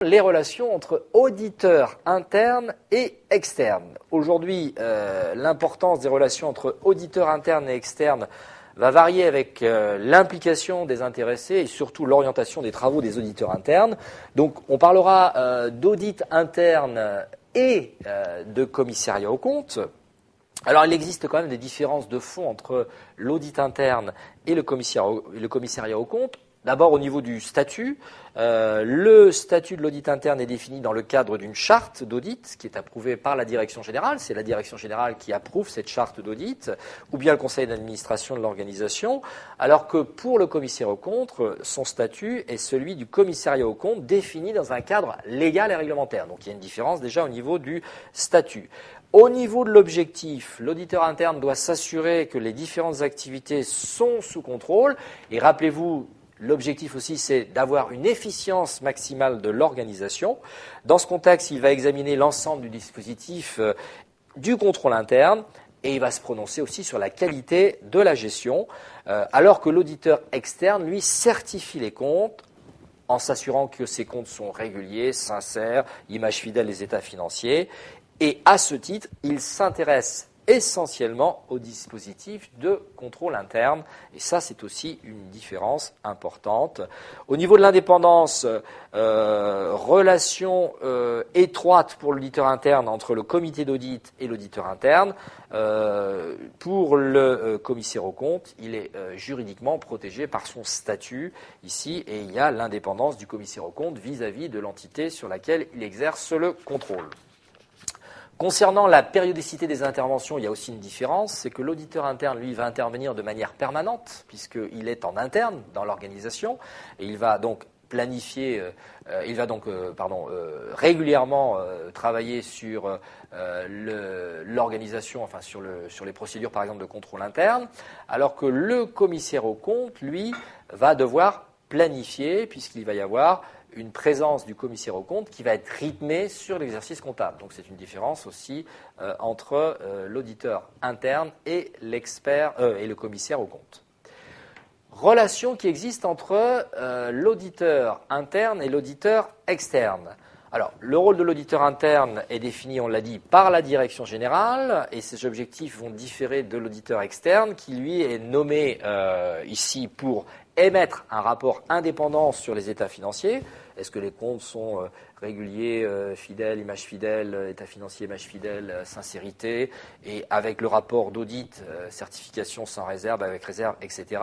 Les relations entre auditeurs internes et externes. Aujourd'hui, l'importance des relations entre auditeurs internes et externes va varier avec l'implication des intéressés et surtout l'orientation des travaux des auditeurs internes. Donc, on parlera d'audit interne et de commissariat aux comptes. Alors, il existe quand même des différences de fond entre l'audit interne et le commissariat aux comptes. D'abord, au niveau du statut, le statut de l'audit interne est défini dans le cadre d'une charte d'audit qui est approuvée par la direction générale. C'est la direction générale qui approuve cette charte d'audit, ou bien le conseil d'administration de l'organisation, alors que pour le commissaire aux comptes, son statut est celui du commissariat aux comptes défini dans un cadre légal et réglementaire. Donc il y a une différence déjà au niveau du statut. Au niveau de l'objectif, l'auditeur interne doit s'assurer que les différentes activités sont sous contrôle. Et rappelez-vous, l'objectif aussi, c'est d'avoir une efficience maximale de l'organisation. Dans ce contexte, il va examiner l'ensemble du dispositif du contrôle interne et il va se prononcer aussi sur la qualité de la gestion, alors que l'auditeur externe, lui, certifie les comptes en s'assurant que ces comptes sont réguliers, sincères, image fidèle des états financiers. Et à ce titre, il s'intéresse essentiellement au dispositif de contrôle interne. Et ça, c'est aussi une différence importante. Au niveau de l'indépendance, relation étroite pour l'auditeur interne entre le comité d'audit et l'auditeur interne. Pour le commissaire aux comptes, il est juridiquement protégé par son statut ici et il y a l'indépendance du commissaire aux comptes vis-à-vis de l'entité sur laquelle il exerce le contrôle. Concernant la périodicité des interventions, il y a aussi une différence, c'est que l'auditeur interne, lui, va intervenir de manière permanente, puisqu'il est en interne dans l'organisation, et il va donc planifier, régulièrement travailler sur l'organisation, enfin sur les procédures, par exemple, de contrôle interne, alors que le commissaire aux comptes, lui, va devoir planifier, puisqu'il va y avoir une présence du commissaire aux comptes qui va être rythmée sur l'exercice comptable. Donc c'est une différence aussi entre l'auditeur interne et l'expert et le commissaire aux comptes. Relation qui existe entre l'auditeur interne et l'auditeur externe. Alors, le rôle de l'auditeur interne est défini, on l'a dit, par la direction générale et ses objectifs vont différer de l'auditeur externe qui, lui, est nommé ici pour émettre un rapport indépendant sur les états financiers. Est-ce que les comptes sont réguliers, fidèles, image fidèle, état financier, image fidèle, sincérité, et avec le rapport d'audit, certification sans réserve, avec réserve, etc.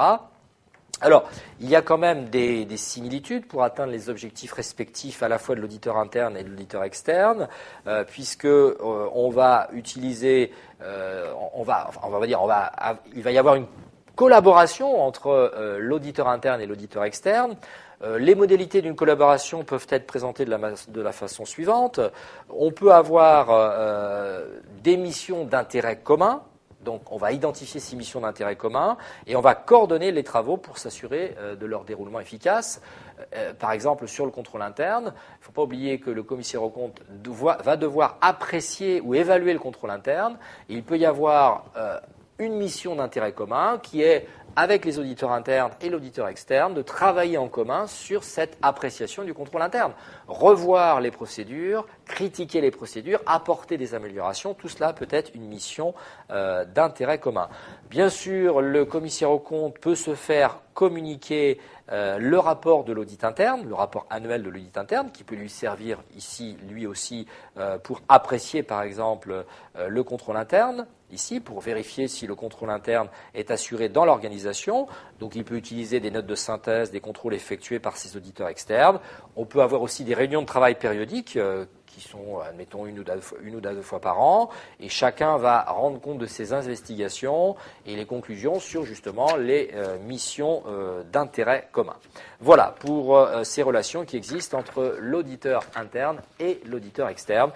Alors, il y a quand même des similitudes pour atteindre les objectifs respectifs à la fois de l'auditeur interne et de l'auditeur externe, puisque on va utiliser, il va y avoir une collaboration entre l'auditeur interne et l'auditeur externe. Les modalités d'une collaboration peuvent être présentées de la façon suivante. On peut avoir des missions d'intérêt commun. Donc, on va identifier ces missions d'intérêt commun et on va coordonner les travaux pour s'assurer de leur déroulement efficace. Par exemple, sur le contrôle interne, il ne faut pas oublier que le commissaire aux comptes va devoir apprécier ou évaluer le contrôle interne. Il peut y avoir une mission d'intérêt commun qui est, avec les auditeurs internes et l'auditeur externe, de travailler en commun sur cette appréciation du contrôle interne. Revoir les procédures, critiquer les procédures, apporter des améliorations, tout cela peut être une mission d'intérêt commun. Bien sûr, le commissaire aux comptes peut se faire communiquer le rapport de l'audit interne, le rapport annuel de l'audit interne, qui peut lui servir ici, lui aussi, pour apprécier, par exemple, le contrôle interne, ici, pour vérifier si le contrôle interne est assuré dans l'organisation. Donc, il peut utiliser des notes de synthèse, des contrôles effectués par ses auditeurs externes. On peut avoir aussi des réunions de travail périodiques qui sont, admettons, une ou deux fois par an, et chacun va rendre compte de ses investigations et les conclusions sur justement les missions d'intérêt commun. Voilà pour ces relations qui existent entre l'auditeur interne et l'auditeur externe.